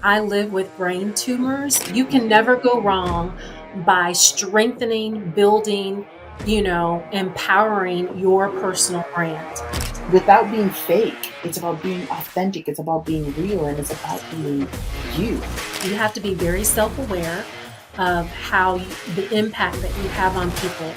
I live with brain tumors. You can never go wrong by strengthening, building, empowering your personal brand. Without being fake. It's about being authentic. It's about being real, and it's about being you. You have to be very self aware of the impact that you have on people.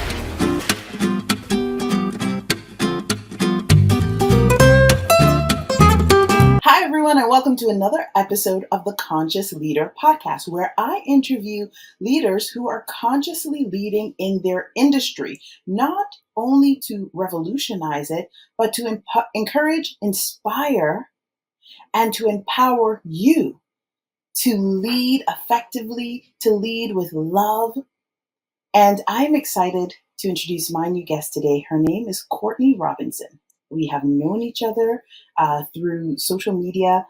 Hi, everyone, and welcome to another episode of the Conscious Leader podcast, where I interview leaders who are consciously leading in their industry, not only to revolutionize it, but to encourage, inspire, and to empower you to lead effectively, to lead with love. And I'm excited to introduce my new guest today. Her name is Courtney Robinson. We have known each other through social media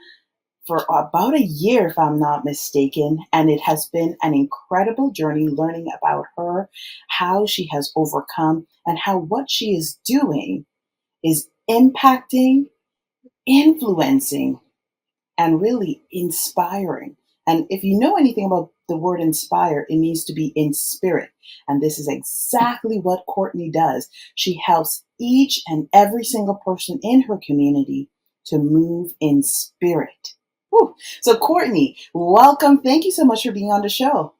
for about a year, if I'm not mistaken. And it has been an incredible journey learning about her, how she has overcome, and how what she is doing is impacting, influencing, and really inspiring. And if you know anything about the word inspire, it means to be in spirit. And this is exactly what Courtney does. She helps each and every single person in her community to move in spirit. Whew. So, Courtney, welcome. Thank you so much for being on the show.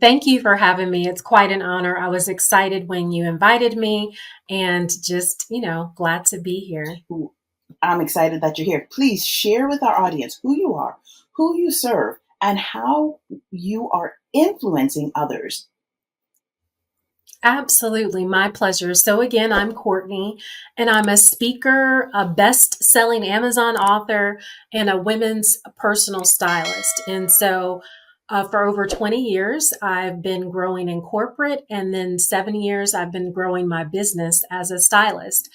Thank you for having me. It's quite an honor. I was excited when you invited me and just, glad to be here. I'm excited that you're here. Please share with our audience who you are, who you serve, and how you are influencing others. Absolutely. My pleasure. So again, I'm Courtney and I'm a speaker, a best-selling Amazon author, and a women's personal stylist. And so for over 20 years, I've been growing in corporate, and then 7 years, I've been growing my business as a stylist.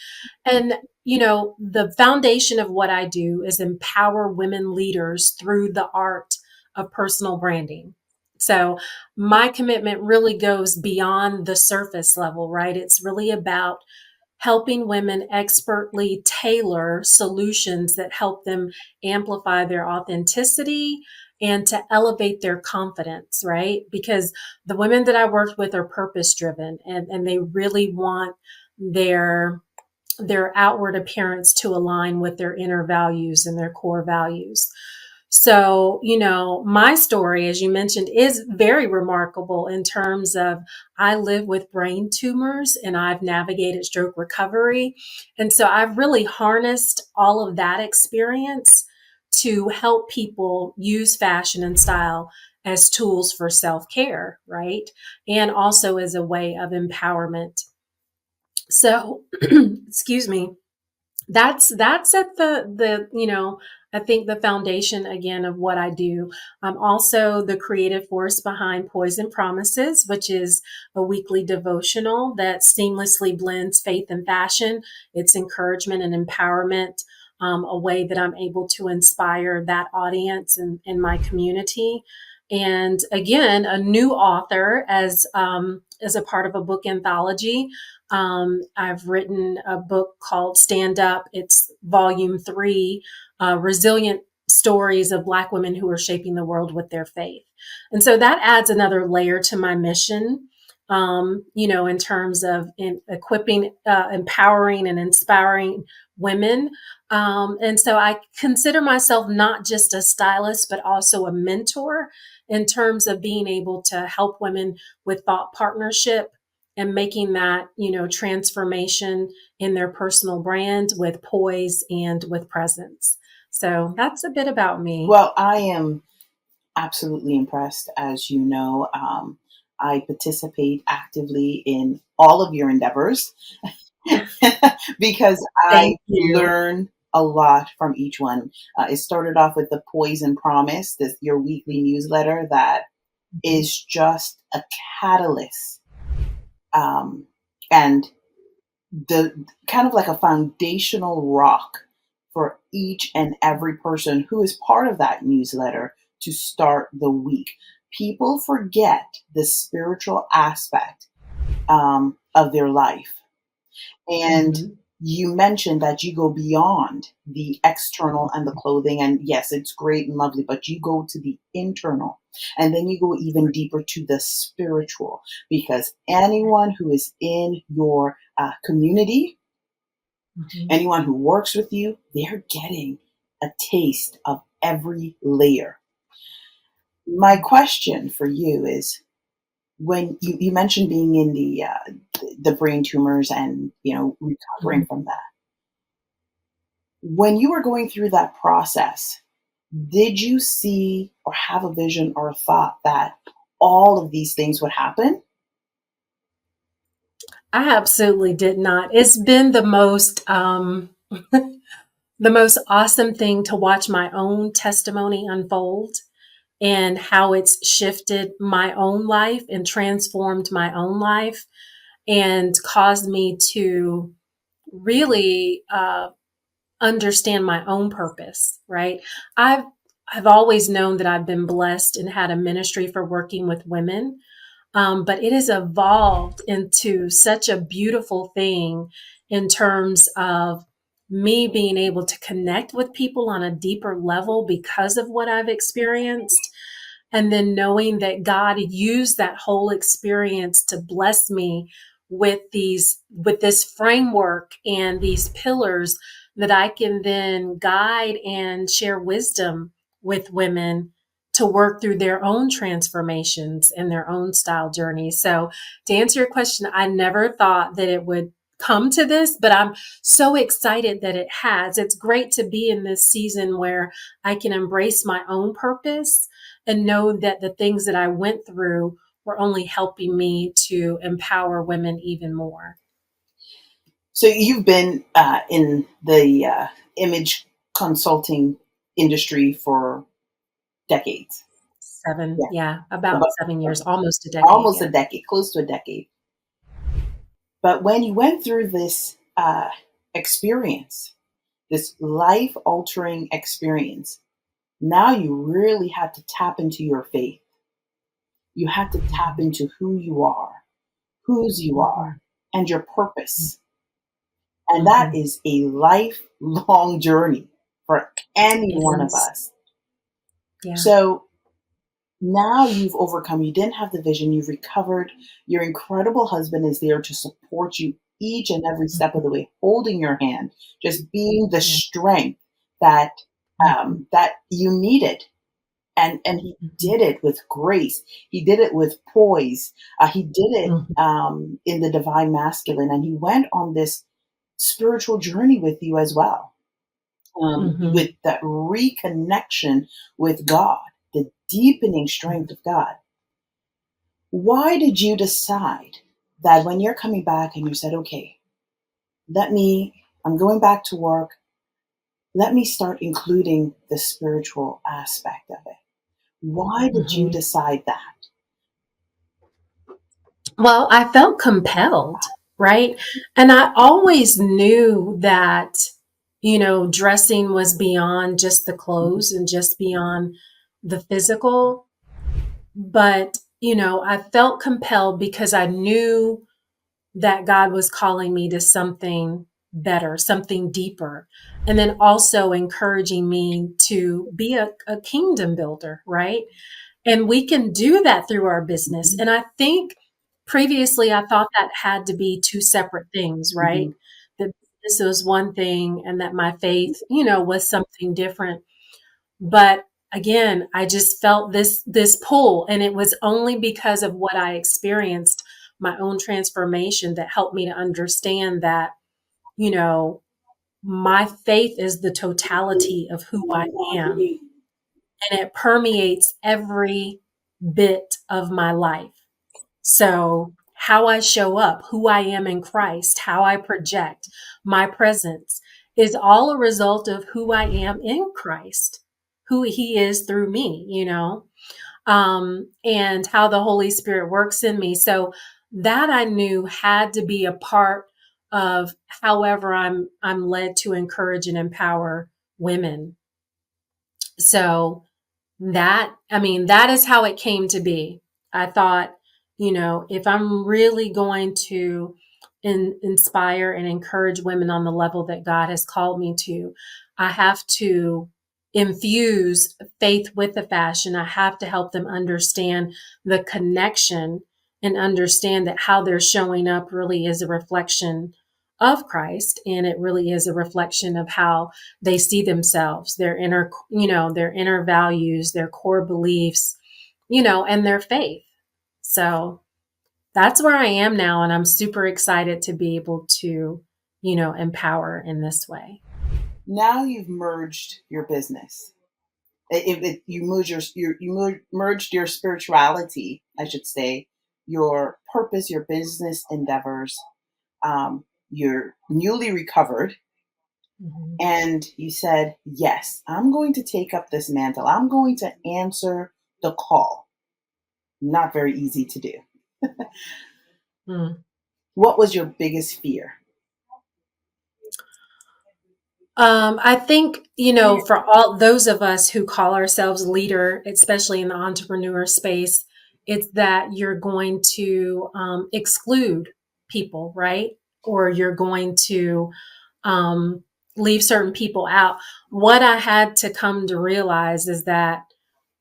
And, the foundation of what I do is empower women leaders through the art of personal branding. So my commitment really goes beyond the surface level, right? It's really about helping women expertly tailor solutions that help them amplify their authenticity and to elevate their confidence, right? Because the women that I worked with are purpose driven, and they really want their outward appearance to align with their inner values and their core values. So, my story, as you mentioned, is very remarkable in terms of I live with brain tumors and I've navigated stroke recovery. And so I've really harnessed all of that experience to help people use fashion and style as tools for self-care, right? And also as a way of empowerment. So, excuse me, that's at the I think the foundation again of what I do. I'm also the creative force behind Poison Promises, which is a weekly devotional that seamlessly blends faith and fashion. It's encouragement and empowerment, a way that I'm able to inspire that audience and in my community. And again, a new author as a part of a book anthology. I've written a book called Stand Up. It's volume 3, Resilient Stories of Black Women Who Are Shaping the World with Their Faith. And so that adds another layer to my mission, in terms of equipping, empowering, and inspiring women. And so I consider myself not just a stylist, but also a mentor in terms of being able to help women with thought partnership and making that, transformation in their personal brand with poise and with presence. So that's a bit about me. Well, I am absolutely impressed. As you know, I participate actively in all of your endeavors because I Thank you. learn a lot from each one. It started off with the Poison Promise, your weekly newsletter that is just a catalyst, and the kind of like a foundational rock for each and every person who is part of that newsletter to start the week. People forget the spiritual aspect of their life. And Mhm. You mentioned that you go beyond the external and the clothing. And yes, it's great and lovely, but you go to the internal. And then you go even deeper to the spiritual, because anyone who is in your community, Mhm. anyone who works with you, they're getting a taste of every layer. My question for you is, when you mentioned being in the brain tumors and recovering Mhm. from that, when you were going through that process, did you see or have a vision or a thought that all of these things would happen? I absolutely did not. It's been the most the most awesome thing to watch my own testimony unfold and how it's shifted my own life and transformed my own life and caused me to really understand my own purpose, right? I've I've always known that I've been blessed and had a ministry for working with women, but it has evolved into such a beautiful thing in terms of me being able to connect with people on a deeper level because of what I've experienced. And then knowing that God used that whole experience to bless me with this framework and these pillars that I can then guide and share wisdom with women to work through their own transformations and their own style journeys. So, to answer your question, I never thought that it would come to this, but I'm so excited that it has. It's great to be in this season where I can embrace my own purpose and know that the things that I went through were only helping me to empower women even more. So you've been in the image consulting industry for decades. Seven, Yeah, yeah, about about 7 years, almost a decade. almost a Yeah. decade, close to a decade. But when you went through this experience, this life altering experience, now you really had to tap into your faith. You had to tap Mhm. into who you are, whose you are, Mhm. and your purpose. And that Mhm. is a lifelong journey for any It one of is. us. Yeah. So now you've overcome, you didn't have the vision, you've recovered. Your incredible husband is there to support you each and every step of Mhm. the way, holding your hand, just being the Yeah. strength that Mhm. that you needed. And he Mhm. did it with grace. He did it with poise. He did it Mhm. in the divine masculine, and he went on this spiritual journey with you as well, with Mhm. that reconnection with God, the deepening strength of God. Why did you decide that when you're coming back and you said, okay, I'm going back to work, let me start including the spiritual aspect of it? Why did you Mhm. decide that? Well, I felt compelled, right? And I always knew that, dressing was beyond just the Mhm, clothes and just beyond the physical. But, I felt compelled because I knew that God was calling me to something better, something deeper. And then also encouraging me to be a kingdom builder, right? And we can do that through our business. mhm, And I think previously I thought that had to be two separate things, right? mhm. That this was one thing and that my faith, was something different. But again, I just felt this pull, and it was only because of what I experienced, my own transformation, that helped me to understand that, you know, my faith is the totality of who I am, and it permeates every bit of my life. So, how I show up, who I am in Christ, how I project my presence is all a result of who I am in Christ, who He is through me, and how the Holy Spirit works in me. So, that I knew had to be a part of however I'm led to encourage and empower women. So, that is how it came to be. I thought, if I'm really going to inspire and encourage women on the level that God has called me to, I have to infuse faith with the fashion. I have to help them understand the connection and understand that how they're showing up really is a reflection of Christ, and it really is a reflection of how they see themselves, their inner, their inner values, their core beliefs, and their faith. So that's where I am now, and I'm super excited to be able to, empower in this way. Now you've merged your business. You merged merged your spirituality, I should say, your purpose, your business endeavors. You're newly recovered, Mhm. and you said, "Yes, I'm going to take up this mantle. I'm going to answer the call." Not very easy to do. Mm. What was your biggest fear? I think, for all those of us who call ourselves leader, especially in the entrepreneur space, it's that you're going to exclude people, right? Or you're going to um, leave certain people out. What I had to come to realize is that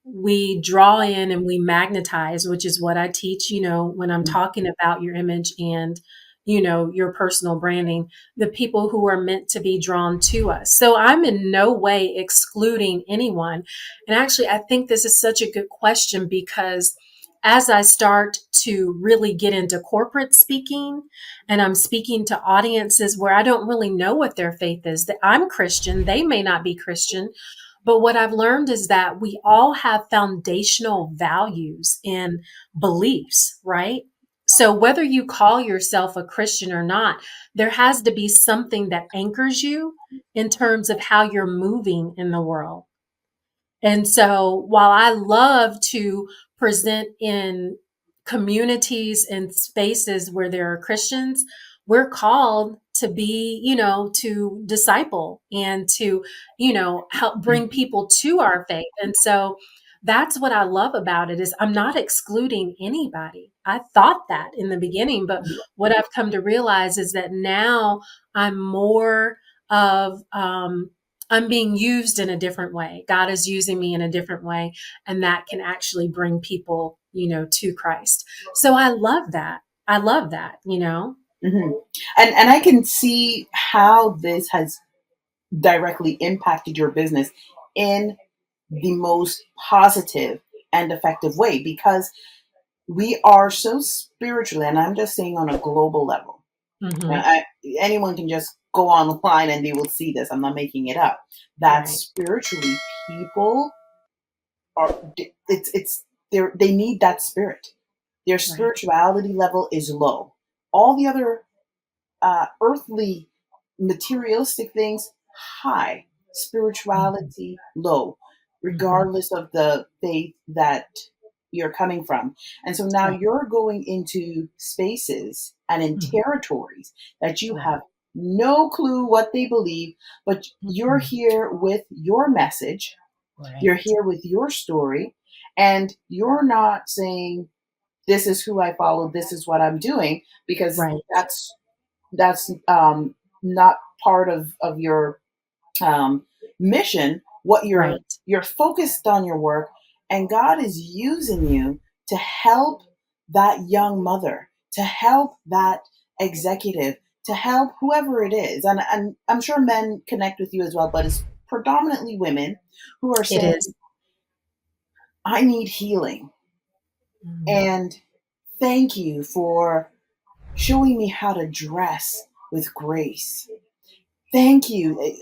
we draw in and we magnetize, which is what I teach, when I'm talking about your image and, your personal branding, the people who are meant to be drawn to us. So I'm in no way excluding anyone. And actually, I think this is such a good question because as I start to really get into corporate speaking and I'm speaking to audiences where I don't really know what their faith is, that I'm Christian, they may not be Christian, but what I've learned is that we all have foundational values and beliefs, right? So whether you call yourself a Christian or not, there has to be something that anchors you in terms of how you're moving in the world. And so while I love to present in communities and spaces where there are Christians, we're called to be, to disciple and to, help bring people to our faith. And so that's what I love about it is I'm not excluding anybody. I thought that in the beginning, but what I've come to realize is that now I'm more of I'm being used in a different way. God is using me in a different way, and that can actually bring people, to Christ. So I love that. I love that. Mm-hmm. And I can see how this has directly impacted your business in the most positive and effective way because we are so spiritually, and I'm just saying on a global level. And Hmm. anyone can just go online and they will see this. I'm not making it up. That Right. spiritually, people are it's they need that spirit. Their Right. spirituality level is low. All the other earthly, materialistic things high, Hmm. spirituality low, Hmm. regardless of the faith that you're coming from. And so now Right. you're going into spaces and in Hmm. territories that you Right. have no clue what they believe, but you're Hmm. here with your message, you're Right. here with your story, and you're not saying, this is who I follow, this is what I'm doing, because Right. that's not part of your um, mission. What Right. you're focused on your work, and God is using you to help that young mother, to help that executive, to help whoever it is. And I'm sure men connect with you as well, but it's predominantly women who are It saying, is. I need healing. Mhm. And thank you for showing me how to dress with grace. Thank you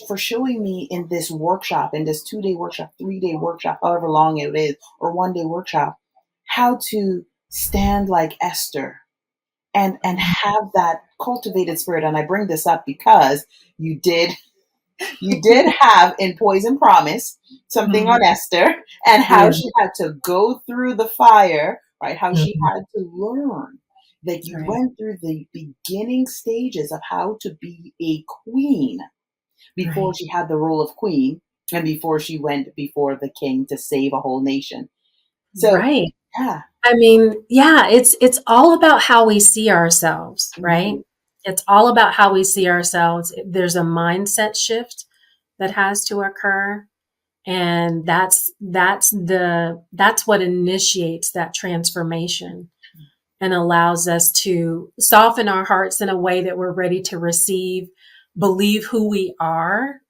for showing me in this workshop, in this 2 day workshop, 3 day workshop, however long it is, or 1 day workshop, how to stand like Esther and Mhm. have that cultivated spirit. And I bring this up because you did you did have in Poison Promise something on Mhm. Esther and how Yeah. she had to go through the fire, right? How she Mhm. had to learn. That you Right. went through the beginning stages of how to be a queen before Right. she had the role of queen and before she went before the king to save a whole nation. So, Right. yeah. I mean, yeah, it's all about how we see ourselves, right? Mhm. It's all about how we see ourselves. There's a mindset shift that has to occur, and that's what initiates that transformation and allows us to soften our hearts in a way that we're ready to receive, believe who we are,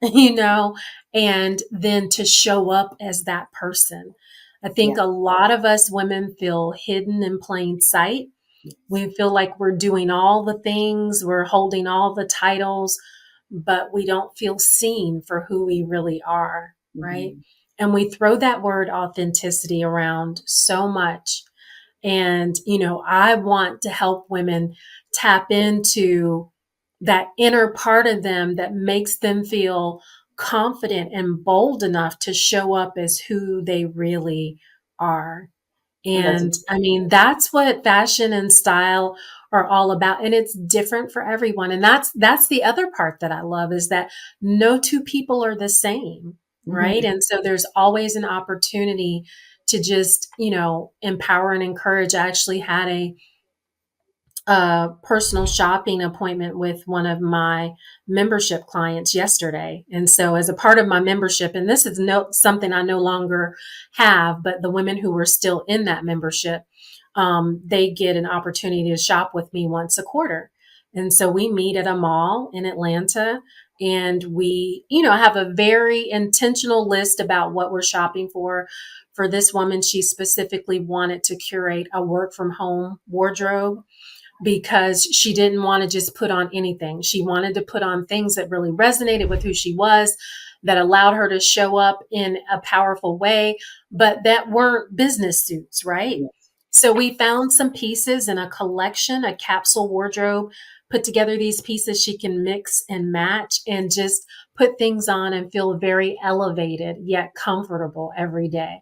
and then to show up as that person. I think Yeah. a lot of us women feel hidden in plain sight. Yes. We feel like we're doing all the things, we're holding all the titles, but we don't feel seen for who we really are, right? Mhm. And we throw that word authenticity around so much. And, I want to help women tap into that inner part of them that makes them feel confident and bold enough to show up as who they really are. And that's And I mean, that's what fashion and style are all about. And it's different for everyone. And that's the other part that I love is that no two people are the same, right? mhm. And so there's always an opportunity to just, empower and encourage. I actually had a personal shopping appointment with one of my membership clients yesterday. And so as a part of my membership, and this is something I no longer have, but the women who were still in that membership, they get an opportunity to shop with me once a quarter. And so we meet at a mall in Atlanta and we, have a very intentional list about what we're shopping for. For this woman, she specifically wanted to curate a work from home wardrobe because she didn't want to just put on anything. She wanted to put on things that really resonated with who she was, that allowed her to show up in a powerful way, but that weren't business suits, right? Yes. So we found some pieces in a collection, a capsule wardrobe, put together these pieces she can mix and match and just put things on and feel very elevated yet comfortable every day.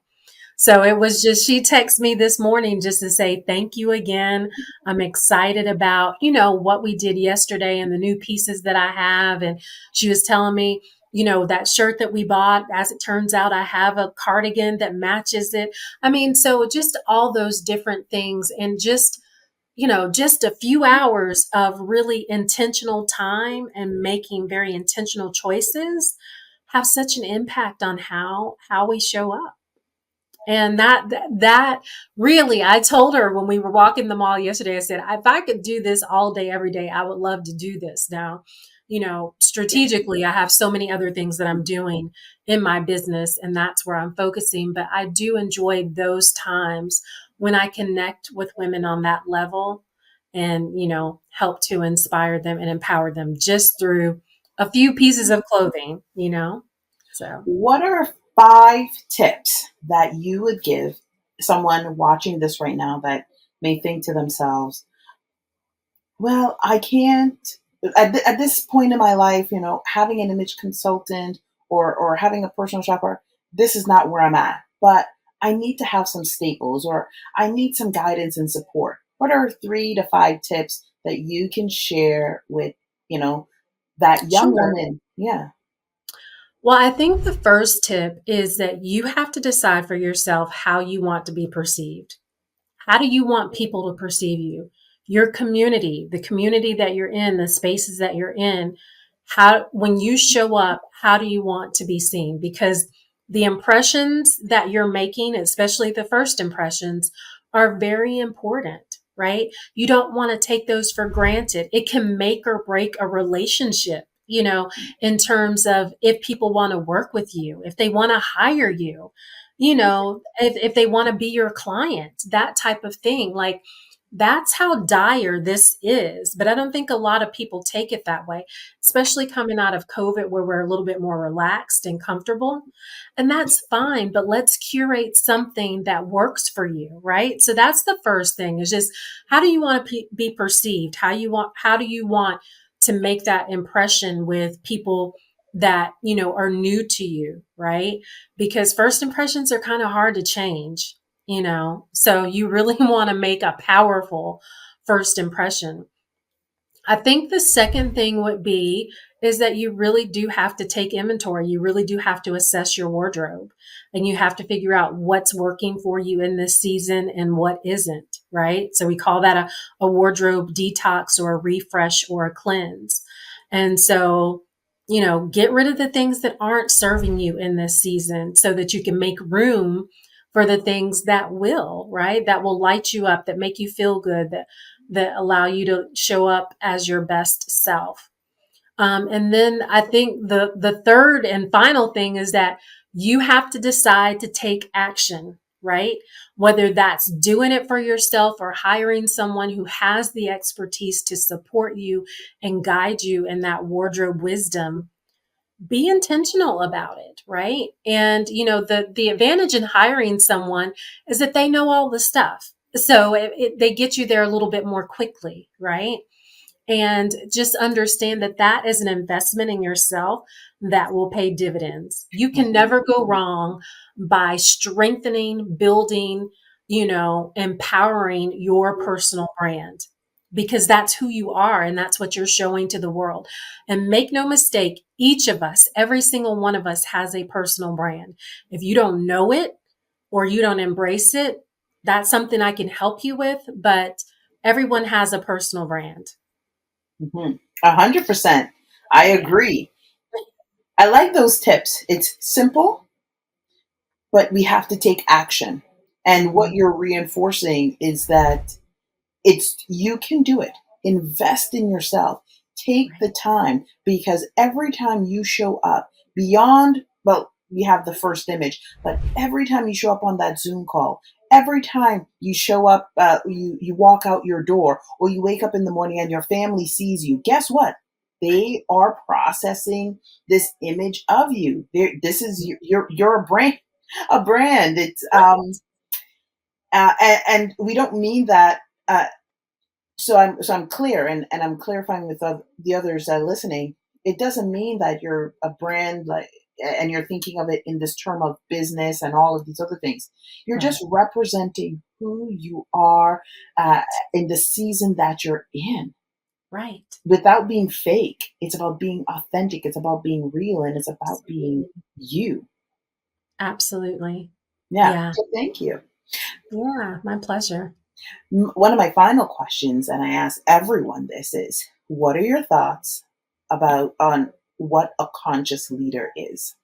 So it was just, she texted me this morning just to say, thank you again. I'm excited about, what we did yesterday and the new pieces that I have. And she was telling me, that shirt that we bought, as it turns out, I have a cardigan that matches it. I mean, so just all those different things and just a few hours of really intentional time and making very intentional choices have such an impact on how we show up. And that really, I told her when we were walking the mall yesterday, I said, if I could do this all day, every day, I would love to do this. Now, Yeah. strategically, I have so many other things that I'm doing in my business, and that's where I'm focusing. But I do enjoy those times when I connect with women on that level and, help to inspire them and empower them just through a few pieces of clothing. So. What are 5 tips that you would give someone watching this right now that may think to themselves, well, I can't at this point in my life, having an image consultant or having a personal shopper, this is not where I'm at. But I need to have some staples or I need some guidance and support. What are 3 to 5 tips that you can share with, you know, that young Sure. woman? Yeah. Well, I think the first tip is that you have to decide for yourself how you want to be perceived. How do you want people to perceive you? Your community, the community that you're in, the spaces that you're in, when you show up, how do you want to be seen? Because the impressions that you're making, especially the first impressions, are very important, right? You don't want to take those for granted. It can make or break a relationship, in terms of if people want to work with you, if they want to hire you, if they want to be your client, that type of thing. Like, that's how dire this is. But I don't think a lot of people take it that way, especially coming out of COVID where we're a little bit more relaxed and comfortable. And that's fine, but let's curate something that works for you, right? So that's the first thing is just how do you want to be perceived? How do you want to make that impression with people that, are new to you, right? Because first impressions are kind of hard to change. So you really want to make a powerful first impression. I think the second thing would be is that you really do have to take inventory. You really do have to assess your wardrobe, and you have to figure out what's working for you in this season and what isn't, right? So we call that a wardrobe detox or a refresh or a cleanse. And so, get rid of the things that aren't serving you in this season so that you can make room for the things that will, right? That will light you up, that make you feel good, that allow you to show up as your best self. And then I think the third and final thing is that you have to decide to take action, right? Whether that's doing it for yourself or hiring someone who has the expertise to support you and guide you in that wardrobe wisdom. Be intentional about it, right? And the advantage in hiring someone is that they know all the stuff, so they get you there a little bit more quickly, right? And just understand that that is an investment in yourself that will pay dividends. You can never go wrong by strengthening, building, empowering your personal brand, because that's who you are and that's what you're showing to the world. And make no mistake, each of us, every single one of us has a personal brand. If you don't know it or you don't embrace it, that's something I can help you with, but everyone has a personal brand. 100%. I Yeah. agree. I like those tips. It's simple, but we have to take action. And what Mhm. you're reinforcing is that you can do it. Invest in yourself. Take the Right. time, because every time you show up beyond, well, we have the first image, but every time you show up on that Zoom call, every time you show up, you walk out your door, or you wake up in the morning and your family sees you, guess what? They are processing this image of you. This is you're a brand, a brand. It's and we don't mean that. So I'm clear, and I'm clarifying with the others listening. It doesn't mean that you're a brand, like, and you're thinking of it in this term of business and all of these other things. You're Right. just representing who you are in the season that you're in, Right. without being fake. It's about being authentic. It's about being real, and it's about being Absolutely. you. Absolutely. Yeah. Yeah. So thank you. Yeah. My pleasure. One of my final questions, and I ask everyone this, is what are your thoughts about on what a conscious leader is?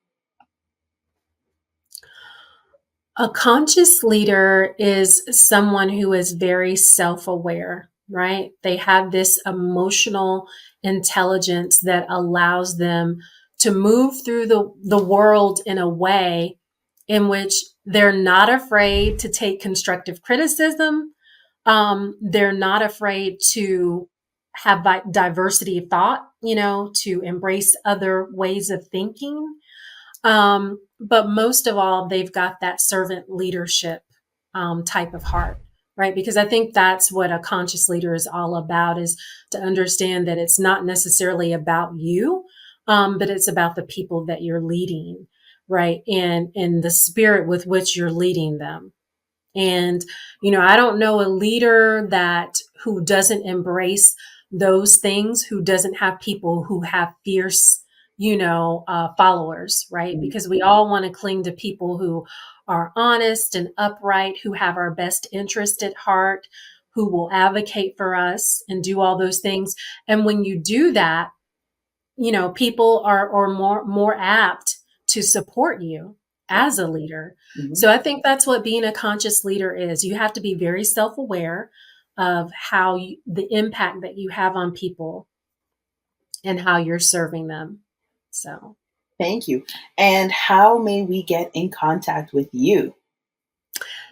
A conscious leader is someone who is very self aware, right? They have this emotional intelligence that allows them to move through the world in a way in which they're not afraid to take constructive criticism. They're not afraid to have diversity of thought, to embrace other ways of thinking. But most of all, they've got that servant leadership type of heart, right? Because I think that's what a conscious leader is all about, is to understand that it's not necessarily about you, but it's about the people that you're leading, right? And the spirit with which you're leading them. And, I don't know a leader that who doesn't embrace those things, who doesn't have people who have fierce, followers, right? Mm. Because we all want to cling to people who are honest and upright, who have our best interest at heart, who will advocate for us and do all those things. And when you do that, people are more apt to support you Yeah. as a leader. Mhm. So I think that's what being a conscious leader is. You have to be very self-aware of the impact that you have on people and how you're serving them. So Thank you. And how may we get in contact with you?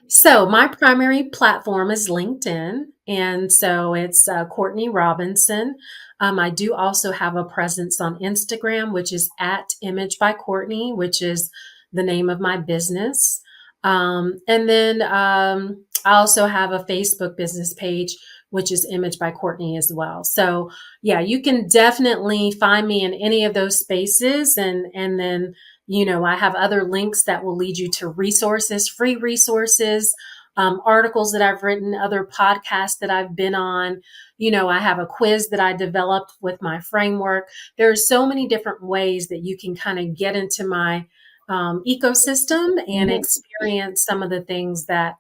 So my primary platform is LinkedIn, and so it's Courtney Robinson. I do also have a presence on Instagram, which is at Image by Courtney, which is the name of my business. And then I also have a Facebook business page, which is Image by Courtney as well. So yeah, you can definitely find me in any of those spaces, and then I have other links that will lead you to resources, free resources, articles that I've written, other podcasts that I've been on. I have a quiz that I developed with my framework. There's so many different ways that you can kind of get into my ecosystem and Mhm. experience some of the things that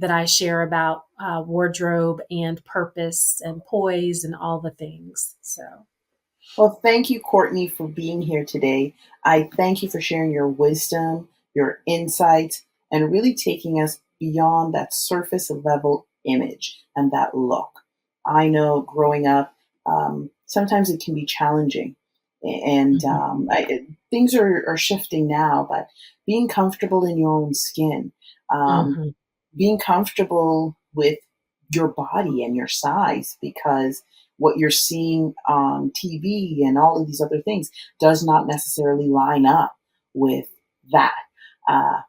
I share about wardrobe and purpose and poise and all the things. So, Well, thank you, Courtney, for being here today. I thank you for sharing your wisdom, your insights, and really taking us beyond that surface level image and that look. I know growing up, sometimes it can be challenging, and mhm, things are shifting now, but being comfortable in your own skin, um, mhm, being comfortable with your body and your size, because what you're seeing on TV and all of these other things does not necessarily line up with that, uh,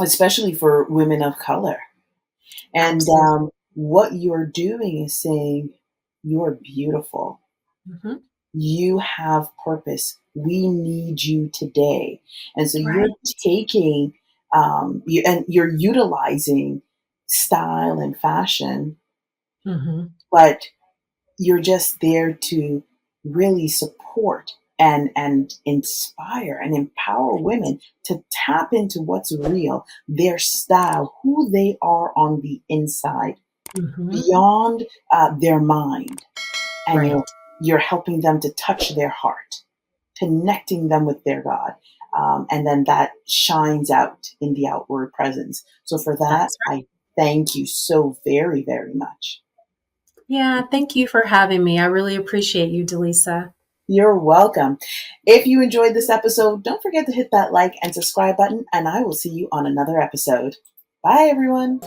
especially for women of color. And absolutely. what you're doing is saying, you're beautiful. Mhm, You have purpose. We need you today. And so you're right. taking, and you're utilizing style and fashion, Mhm, but you're just there to really support and inspire and empower women to tap into what's real, their style, who they are on the inside, mhm, beyond their mind. And right. you're helping them to touch their heart, connecting them with their God. And then that shines out in the outward presence. So for that, That's I thank you so very, very much. Yeah, thank you for having me. I really appreciate you, Delisa. You're welcome. If you enjoyed this episode, don't forget to hit that like and subscribe button, and I will see you on another episode. Bye, everyone.